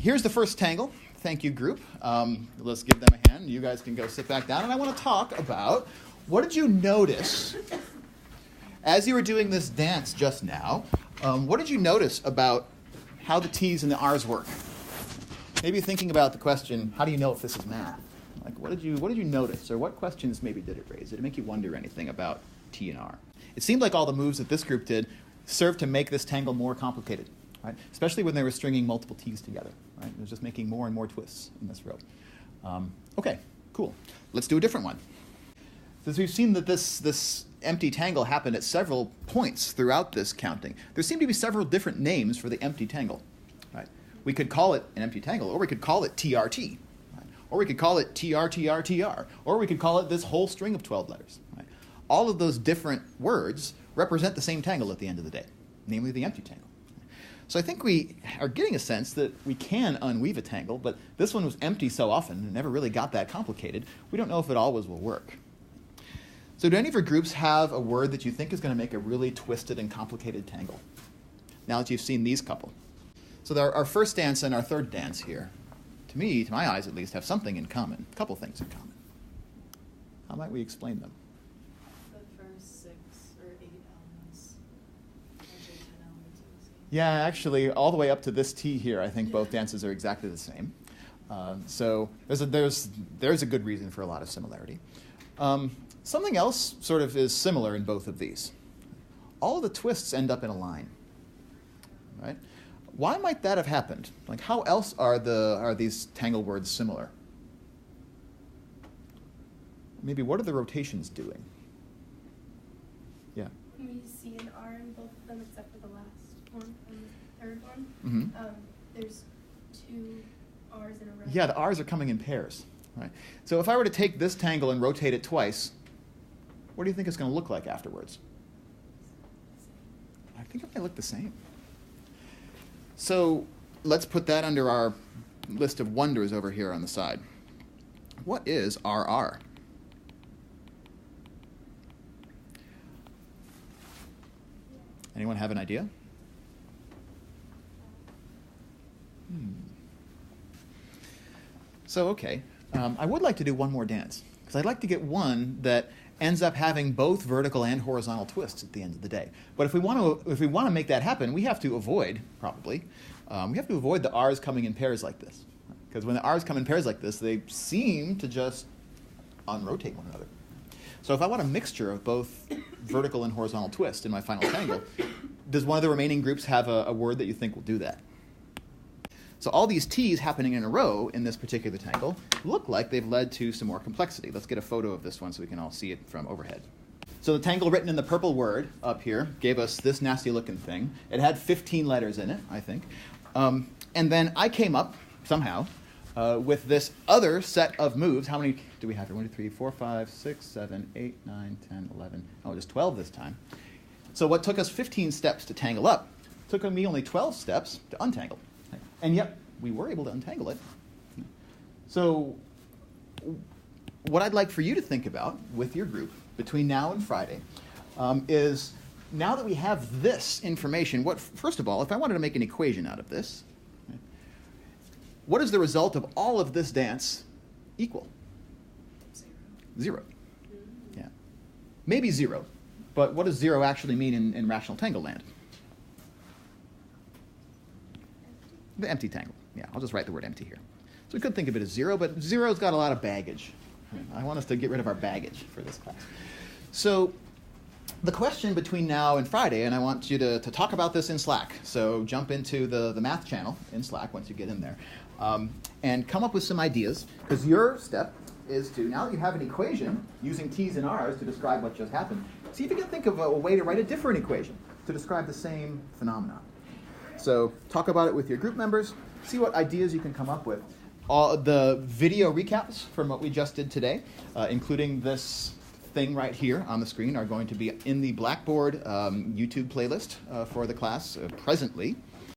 here's the first tangle. Thank you, group. Let's give them a hand. You guys can go sit back down. And I want to talk about, what did you notice as you were doing this dance just now? What did you notice about how the T's and the R's work? Maybe thinking about the question, how do you know if this is math? Like, what did you notice? Or what questions maybe did it raise? Did it make you wonder anything about T and R? It seemed like all the moves that this group did served to make this tangle more complicated, right? Especially when they were stringing multiple T's together, right? It was just making more and more twists in this row. Okay, cool. Let's do a different one. Since we've seen that this empty tangle happened at several points throughout this counting, there seem to be several different names for the empty tangle, right? We could call it an empty tangle, or we could call it TRT, right? Or we could call it TRTRTR, or we could call it this whole string of 12 letters, right? All of those different words represent the same tangle at the end of the day, namely the empty tangle. So I think we are getting a sense that we can unweave a tangle, but this one was empty so often and never really got that complicated, we don't know if it always will work. So do any of your groups have a word that you think is going to make a really twisted and complicated tangle? Now that you've seen these couple. So our first dance and our third dance here, to me, to my eyes at least, have something in common, a couple things in common. How might we explain them? The first 6 or 8 elements, or 10 elements are the same. Yeah, actually, all the way up to this T here, I think both dances are exactly the same. So there's a good reason for a lot of similarity. Something else sort of is similar in both of these. All of the twists end up in a line, right? Why might that have happened? Like, how else are these tangle words similar? Maybe what are the rotations doing? Yeah. We see an R in both of them except for the last one and the third one. Mm-hmm. There's 2 R's in a row. Yeah, the R's are coming in pairs, right? So if I were to take this tangle and rotate it twice, what do you think it's going to look like afterwards? I think it might look the same. So let's put that under our list of wonders over here on the side. What is RR? Anyone have an idea? So, okay, I would like to do one more dance, because I'd like to get one that ends up having both vertical and horizontal twists at the end of the day. But if we want to make that happen, we have to avoid, probably, the R's coming in pairs like this. Because when the R's come in pairs like this, they seem to just unrotate one another. So if I want a mixture of both vertical and horizontal twist in my final tangle, does one of the remaining groups have a word that you think will do that? So all these T's happening in a row in this particular tangle look like they've led to some more complexity. Let's get a photo of this one so we can all see it from overhead. So the tangle written in the purple word up here gave us this nasty looking thing. It had 15 letters in it, I think. And then I came up, somehow, with this other set of moves. How many do we have here? 1, 2, 3, 4, 5, 6, 7, 8, 9, 10, 11. Oh, just 12 this time. So what took us 15 steps to tangle up took me only 12 steps to untangle. And yet, we were able to untangle it. So what I'd like for you to think about with your group between now and Friday is, now that we have this information, first of all, if I wanted to make an equation out of this, what is the result of all of this dance equal? 0. Yeah. Maybe 0. But what does 0 actually mean in Rational Tangle land? The empty tangle. Yeah, I'll just write the word empty here. So we could think of it as 0, but 0's got a lot of baggage. I want us to get rid of our baggage for this class. So the question between now and Friday, and I want you to talk about this in Slack. So jump into the math channel in Slack once you get in there. And come up with some ideas, because your step is to, now that you have an equation using T's and R's to describe what just happened, see if you can think of a way to write a different equation to describe the same phenomenon. So talk about it with your group members, see what ideas you can come up with. All the video recaps from what we just did today, including this thing right here on the screen, are going to be in the Blackboard YouTube playlist for the class presently.